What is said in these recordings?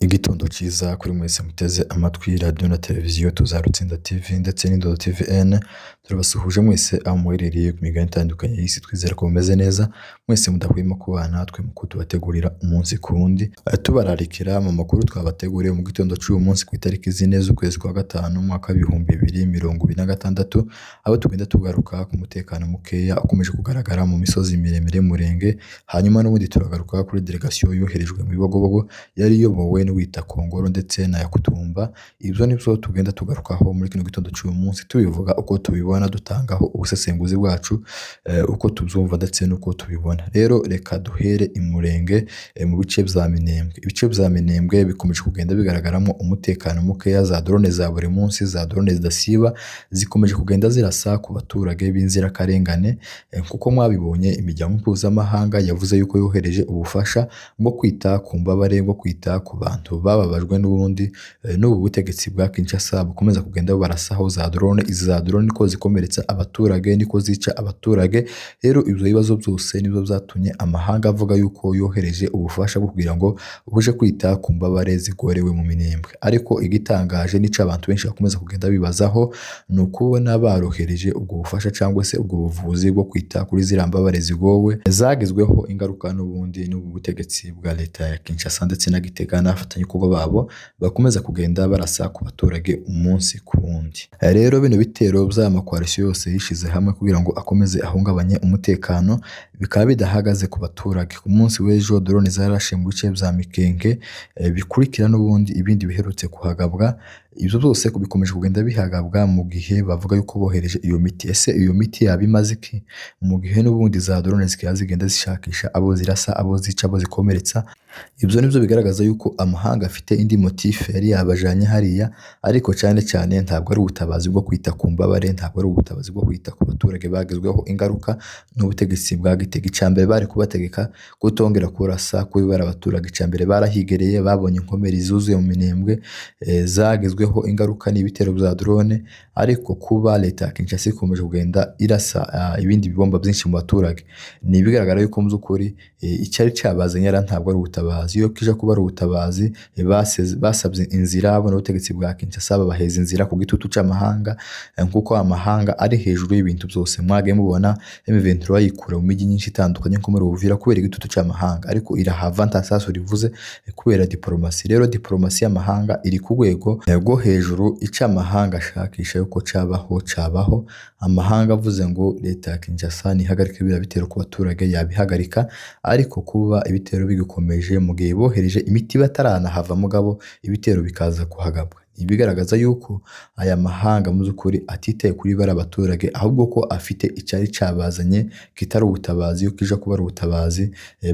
Igitondo cyiza kuri mwese muteze amatwi radiyo na televiziyo Tuzarutsinda TV ndetse n'Indodo TVN, turabasuhuje mwese aho muherereye ku migabane itandukanye y'isi, twizere ko mumeze neza mwese mudahwema kubana natwe mu tubategurira umunsi ku wundi, tubararikira mu makuru twabateguriye mu gitondo cy'uyu munsi ku itariki zine z'ukwezi kwa gatanu umwaka w'ibihumbi 2026, aho tugenda tugaruka ku mutekano mukeya ukomeje kugaragara mu misozi miremire y'umurenge, hanyuma n'ubundi turagaruka kuri delegasiyo yoherejwe mu Bibogobogo yari iyobowe n'uwita Kongoro ndetse na Yakutumba. Ibyo nibyo tugenda tugarukaho muri kino gitondo cy'uyu munsi, tubivuga uko tubibona, dutangaho ubusesenguzi bwacu uko tubyumva ndetse n'uko tubibona. Rero reka duhere imurenge mu bice bya Minembwe. Ibice bya Minembwe bikomeje kugenda bigaragaramo umutekano mukeya, za drone za buri munsi, za drone zidasiba zikomeje kugenda zirasa ku baturage b'inzirakarengane, kuko mwabibonye imiryango mpuzamahanga yavuze yuko yohereje ubufasha bwo kwita ku mbabare, bwo kwita ku bantu bababajwe n'ubundi n'ubu butegetsi bwa Kinshasa bukomeza kugenda barasaho za drone. Izi za drone niko zikomeretsa abaturage, niko zica abaturage. Rero ibyo bibazo byose nibyo byatumye amahanga avuga yuko yohereje ubufasha bwo kugira ngo buje kwita ku mbabare zigorewe mu Minembwe. Ariko igitangaje n'icyo abantu benshi bakomeza kugenda bibazaho ni ukubona barohereje ubwo bufasha cyangwa se ubwo buvuzi bwo kwita kuri ziriya mbabare zigowe zagizweho ingaruka n'ubundi n'ubu butegetsi bwa leta ya Kinshasa ndetse na Gitega n'abafatanyabikorwa babo bakomeza kugenda barasa ku baturage umunsi ku wundi. Rero bino bitero by'amakoalisiyo yose yishize hamwe kugira ngo akomeze ahungabanye umutekano bikaba bidahagaze ku baturage. Ku munsi w'ejo drone zarashe mu bice bya Mikenge, bikurikira n'ubundi ibindi biherutse kuhagabwa. Ibyo byose bikomeje kugenda bihagabwa mu gihe bavuga yuko bohereje iyo miti. Ese iyo miti yaba imaze iki? Mu gihe n'ubundi za drone zikaba zigenda zishakisha abo zirasa, abo zica, abo zikomeretsa. Ibyo nibyo bigaragaza yuko amahanga afite indi motif yari yabajanye hariya, ariko cyane cyane ntabwo ari ubutabazi bwo kwita ku mbabare, ntabwo ari ubutabazi bwo kwita ku baturage bagizweho ingaruka n'ubutegetsi bwa Gitega. Icambere bari kubategeka kutongera kurasa kubibara abaturage. Icambere barahigereye, babonye inkomeri zuzuye mu Minembwe zagizweho ingaruka n'ibitero bya drone, ariko kuba leta ya Kinshasa ikomeje kugenda irasa ibindi bibomba byinshi mu baturage, ni bigaragara yuko mu by'ukuri icyari cyabazanye ntabwo ari ubutabazi. Iyo kije kuba ari ubutabazi basabye inzira abo n'ubutegetsi bwa Kinshasa babaheza inzira ku gitutu cy'amahanga, kuko amahanga ari hejuru y'ibintu byose. Mwage mubona M23 bayikura mu mijyi nyinshi itandukanye nko muri Uvira kubera igitutu cy'amahanga, ariko irahava ntasaso rivuze kubera diplomasi. Rero diplomasi y'amahanga iri ku rwego rwo hejuru, icamahanga ashakisha yuko cabaho. Amahanga avuze ngo leta ya Kinshasa nihagarike biriya bitero ku baturage yabihagarika, ariko kuba ibitero bigikomeje mu gihe bohereje imiti bataranahava mugabo ibitero bikaza kuhagabwa, ibigaragaza yuko aya mahanga mu by'ukuri atitaye kuri bara abaturage, ahubwo ko afite icyari cyabazanye kitari ubutabazi. Iyo kije kuba ari ubutabazi,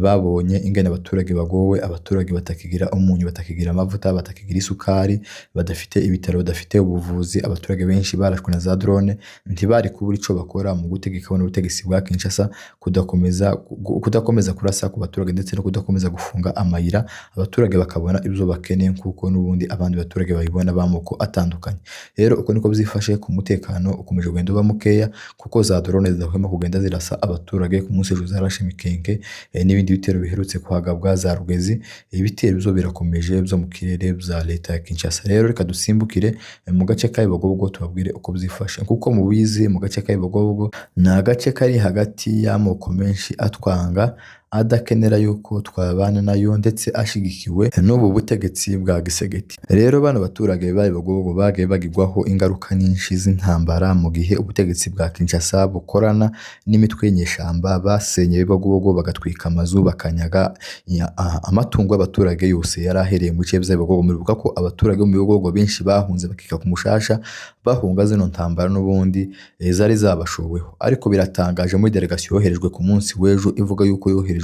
babonye ingene abaturage bagowe, abaturage batakigira umunyu, batakigira amavuta, batakigira isukari, badafite ibitaro, badafite ubuvuzi. Abaturage benshi barashwe na za drone, ntibari kubura ico bakora mu gutegeka n'ubutegetsi bwa Kinshasa kudakomeza kurasa ku baturage ndetse no kudakomeza gufunga amayira, abaturage bakabona ibyo bakeneye kuko n'ubundi abandi baturage babibona b'amoko atandukanye. Rero uko niko byifashe ku mutekano ukomeje kugenda uba mukeya, kuko za drone zidahwema kugenda zirasa abaturage. Ku munsi ejo zarashe Mikenge n'ibindi bitero biherutse kuhagabwa za Rugezi. Ibitero byo birakomeje byo mu kirere bya leta ya Kinshasa. Rero reka dusimbukire mu gace ka Bibogobogo tubabwire uko byifashe. Kuko mu bizi mu gace ka Bibogobogo ni agace kari hagati y'amoko menshi atwanga, adakenera yuko twabana nayo ndetse ashigikiwe n'ubu butegetsi bwa Gisegeti. Rero bano baturage ba Bibogobogo bagiye bagirwaho ingaruka nyinshi z'intambara mu gihe ubutegetsi bwa Kinshasa bukorana n'imitwe y'inyeshamba. Basenye Bibogobogo, bagatwika amazu, bakanyaga amatungo y'abaturage yose yari ahereye mu bice bya Bibogobogo. Muribuka ko abaturage bo mu Bibogobogo benshi bahunze bakika ku Mushasha, bahunga zino ntambara n'ubundi zari zabashoweho. Ariko biratangaje muri delegasiyo yoherejwe ku munsi w'ejo ivuga yuko yoherejwe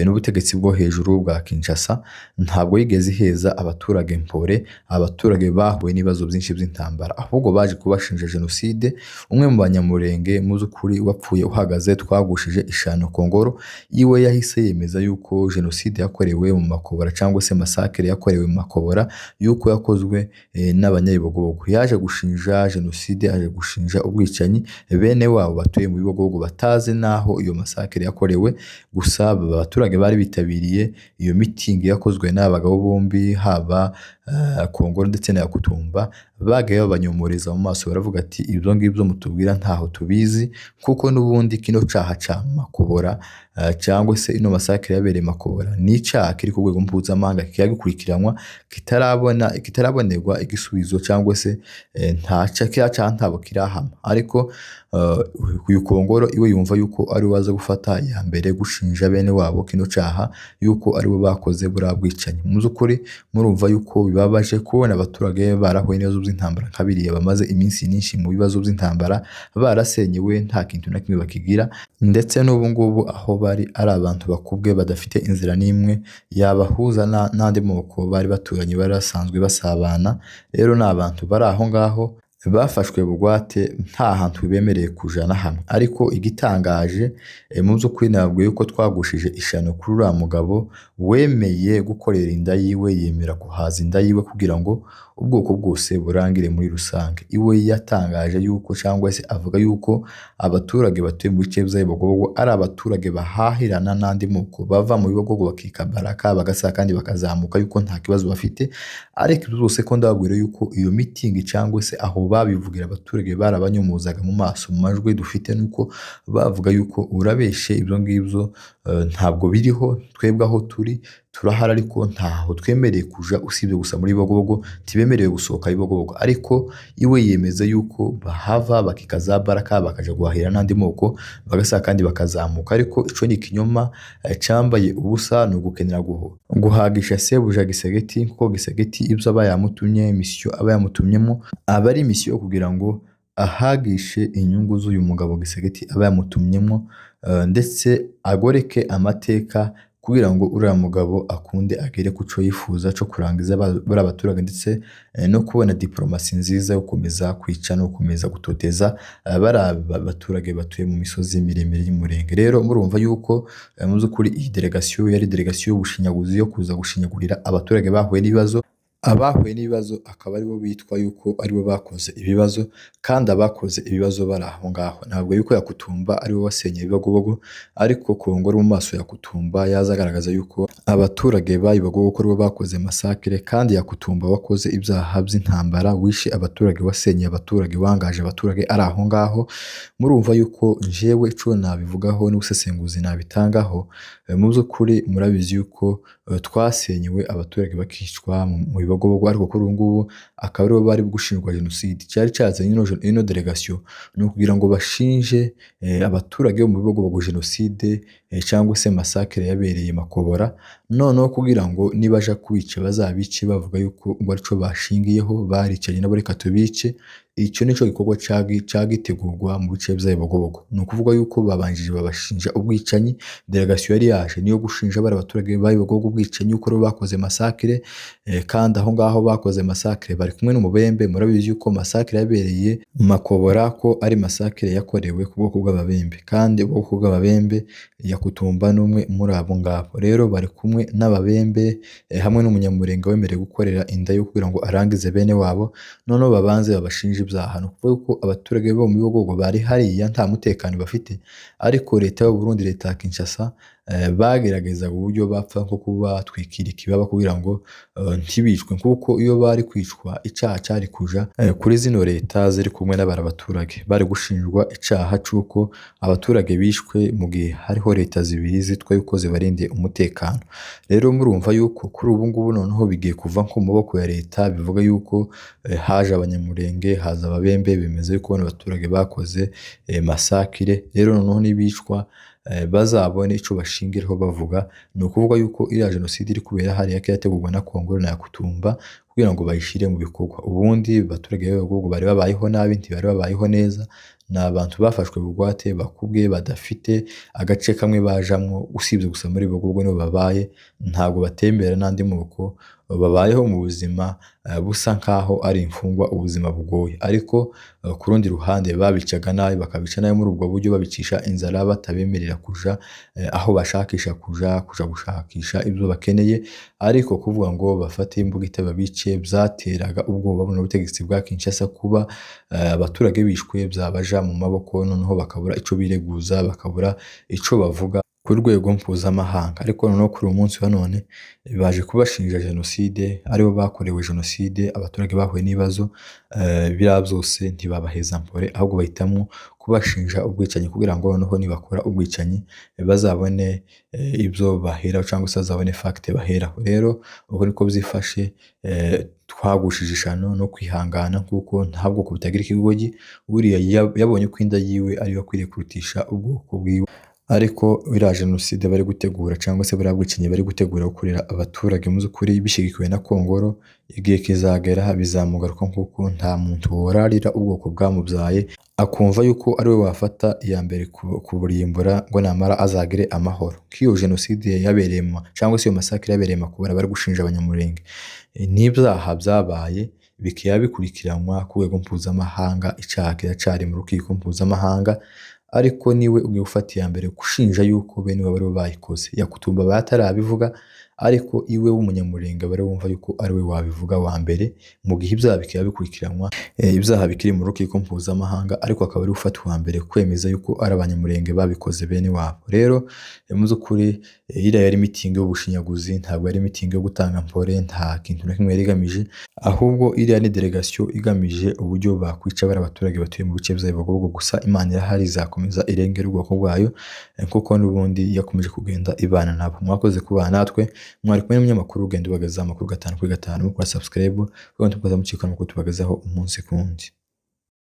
n'ubutegetsi bwo hejuru bwa Kinshasa, ntabwo yigeze iheza abaturage mpore. Abaturage bahuye n'ibibazo byinshi by'intambara, ahubwo baje kubashinja jenoside. Umwe mu banyamurenge mu by'ukuri wapfuye uhagaze twagushije ishano Kongoro, iwe yahise yemeza yuko jenoside yakorewe mu Makobora cyangwa se masakere yakorewe mu Makobora yuko yakozwe n'abanyabibogobogo. Yaje gushinja jenoside, yaje gushinja ubwicanyi bene wabo batuye mu Bibogobogo batazi naho iyo masakere yakorewe. Gusa gusa abaturage bari bitabiriye iyo mitingi yakozwe n'abagabo bombi, haba Kongolo ndetse na Yakutumba, bagaye babanyomoreza mu maso baravuga ati ibyo ngibyo mutubwira ntaho tubizi, kuko n'ubundi kino caha ca Makobora cyangwa se ino masakire yabereye Makobora ni icaha kiri ku rwego mpuzamahanga kiyagikurikiranwa kitarabonerwa igisubizo, cyangwa se nta caha ntabo kirahama. Ariko uyu Kongolo iwe yumva yuko ari waza gufata ya mbere gushinja bene wabo kino caha yuko ari bo bakoze buriya bwicanyi. Mu by'ukuri murumva yuko bibabaje kubona abaturage barahuye n'ibibazo by'intambara nka biriya, bamaze iminsi myinshi mu bibazo by'intambara, barasenyewe nta kintu na kimwe bakigira, ndetse n'ubu ngubu aho bari ari abantu bakubwe badafite inzira n'imwe yabahuza n'andi moko bari baturanye, bari basanzwe basabana. Rero ni abantu bari aho ngaho bafashwe bugwate, nta hantu bemereye kuja na hamwe. Ariko igitangaje mu by'ukuri nabwo yuko twagushije ishano kuri uriya mugabo wemeye gukorera inda yiwe, yemera kuhaza inda yiwe kugira ngo ubwoko bwose burangire muri rusange. Iwe yatangaje yuko cyangwa se avuga yuko abaturage batuye mu bice bya Bibogobogo ari abaturage bahahirana n'andi moko, bava mu Bibogobogo bakika Baraka bagasa kandi bakazamuka, yuko nta kibazo bafite. Ariko ibyo byose ko ndababwira yuko iyo mitingi cyangwa se aho babivugira abaturage barabanyomozaga mu maso, mu majwi dufite nuko bavuga yuko urabeshe ibyo ngibyo ntabwo biriho, twebwe aho turi turahari ariko ntaho twemereye kuja, usibye gusa muri Bibogobogo tibemerewe gusohoka Bibogobogo. Ariko iwe yemeza yuko bahava bakikaza Baraka bakaja guhahira n'andi moko bagasa kandi bakazamuka. Ariko ico ni ikinyoma cyambaye ubusa, ni ugukenera guhagisha sebuja Gisegeti, kuko Gisegeti ibyo aba yamutumye, misiyo aba yamutumyemo aba ari misiyo kugira ngo ahagishe inyungu z'uyu mugabo Gisegeti aba yamutumyemo, ndetse agoreke amateka kugira ngo uriya mugabo akunde agere ku cyo yifuza cyo kurangiza bari abaturage, ndetse no kubona diplomasi nziza yo gukomeza kwica no gukomeza gutoteza bari abaturage batuye mu misozi miremire y'umurenge. Rero murumva yuko mu by'ukuri iyi delegasiyo yari delegasiyo y'ubushinyaguzi yo kuza gushinyagurira abaturage bahuye n'ibibazo. Abahuye n'ibibazo akaba aribo bitwa yuko aribo bakoze ibibazo, kandi abakoze ibibazo bari aho ngaho. Ntabwo yuko Yakutumba ariwe wasenye Bibogobogo, ariko Kongolo mu maso ya Yakutumba yaza agaragaza yuko abaturage ba Bibogobogo ko aribo bakoze masakire, kandi Yakutumba wakoze ibyaha by'intambara, wishe abaturage, wasenye abaturage, wangaje abaturage ari aho ngaho. Murumva yuko jewe ico nabivugaho n'ubusesenguzi nabitangaho, mu by'ukuri murabizi yuko twasenyewe abaturage bakicwa mu Bibogobogo, ariko kuri ubu ngubu akaba aribo bari gushinjwa jenoside. Cyari cyazanye ino delegasiyo ni ukugira ngo bashinje abaturage bo mu Bibogobogo jenoside cyangwa se masakire yabereye Makobora, noneho kugira ngo nibaja kubica bazabice bavuga yuko ngo arico bashingiyeho, baricanye nabo reka tubice. Icyo nico gikorwa cagitegurwa mu bice bya Bibogobogo. Ni ukuvuga yuko babanjije babashinja ubwicanyi. Delegasiyo yari yaje niyo gushinja bari abaturage ba Bibogobogo ubwicanyi, yuko aribo bakoze masakire, kandi aho ngaho bakoze masakire bari kumwe n'umubembe. Murabizi yuko masakire yabereye Makobora ko ari masakire yakorewe ku bwoko bw'Ababembe, kandi ubwoko bw'Ababembe Yakutumba n'umwe muri abo ngabo. Rero bari kumwe n'Ababembe hamwe n'umunyamurenge wemerewe gukorera inda yo kugira ngo arangize bene wabo, noneho babanze babashinja ibyaha. Ni ukuvuga ko abaturage bo mu Bibogobogo bari hariya nta mutekano bafite, ariko leta y'u Burundi, leta ya Kinshasa bageragezaga uburyo bapfa nko kuba batwikira ikibaba kugira ngo ntibicwe, kuko iyo bari kwicwa icyaha cyari kuja kuri zino leta ziri kumwe n'abari abaturage. Bari gushinjwa icyaha cy'uko abaturage bishwe mu gihe hariho leta zibiri zitwa yuko zibarindiye umutekano. Rero murumva yuko kuri ubu ngubu noneho bigiye kuva nko mu maboko ya leta, bivuga yuko haje abanyamurenge, haza Ababembe, bemeza yuko abaturage bakoze masakire. Rero noneho nibicwa bazabone ico bashingiraho bavuga. Ni ukuvuga yuko iriya jenoside iri kubera hariya yategurwa na Kongolo na Yakutumba kugira ngo bayishire mu bikorwa. Ubundi abaturage b'Abibogobogo bari babayeho nabi, ntibari babayeho neza. Ni abantu bafashwe bugwate, bakubwe, badafite agace kamwe bajamwo, usibye gusa muri Bibogobogo nibo babaye, ntabwo batembera n'andi moko, babayeho mu buzima busa nkaho ari imfungwa, ubuzima bugoye. Ariko ku rundi ruhande babicaga nabi, bakabica nabi muri ubwo buryo, babicisha inzara, batabemerera kuja aho bashakisha kuja gushakisha ibyo bakeneye. Ariko kuvuga ngo bafate imbugita babice byateraga ubwoba n'ubutegetsi bwa Kinshasa, kuba abaturage bishwe byabaja mu maboko, noneho bakabura ico bireguza, bakabura ico bavuga ku rwego mpuzamahanga, ariko noneho kuri uyu munsi wa none baje kubashinja jenoside, aribo bakorewe jenoside, abaturage bahuye n'ibibazo biriya byose ntibabaheza mpore, ahubwo bahitamo kubashinja ubwicanyi kugira ngo noneho nibakora ubwicanyi bazabone ibyo baheraho cyangwa se bazabone fagite baheraho. Rero ubwo niko byifashe, twagushije ishano no kwihangana kuko nta bwoko butagira ikigogi, buriya yabonye ko inda yiwe ariyo akwiriye kurutisha ubwoko bwiwe. Ariko biriya jenoside bari gutegura cyangwa se buriya bwicanyi bari gutegura gukorera abaturage mu by'ukuri bishyigikiwe na Kongoro, igihe kizagera bizamugaruka kuko nta muntu worarira ubwoko bwamubyaye akumva yuko ari we wafata iya mbere kuburimbura ngo namara azagire amahoro. Nk'iyo jenoside yabereye cyangwa se iyo masakire yabereye Makubara bari gushinja Abanyamulenge, n'ibyaha byabaye bikaba bikurikiranwa ku rwego mpuzamahanga, icyaha kiracyari mu rukiko mpuzamahanga, ariko niwe ugiye gufata iya mbere gushinja yuko bene we bari bayikoze. Yakutumba batarabivuga, ariko iwe w'Umunyamulenge bari wumva yuko ari we wabivuga wa mbere, mu gihe ibyaha bikaba bikurikiranwa, ibyaha bikiri mu rukiko mpuzamahanga, ariko akaba ari ufata uwa mbere kwemeza yuko ari Abanyamulenge babikoze bene wabo. Rero mu by'ukuri iriya yari mitingi y'ubushinyaguzi, ntabwo yari mitingi yo gutanga mpore, nta kintu na kimwe yari igamije, ahubwo iriya ni delegasiyo igamije uburyo bakwica bari abaturage batuye mu bice by'Abibogobogo. Gusa Imana irahari, izakomeza irengera ubwoko bwayo kuko n'ubundi yakomeje kugenda ibana nabo. Mwakoze kubana natwe, mwari kumwe n'umunyamakuru ugenda ubagazaho amakuru 5 kuri 5, mukora subscribe kuko tukaza mucikana kuko tubagazaho umunsi ku wundi.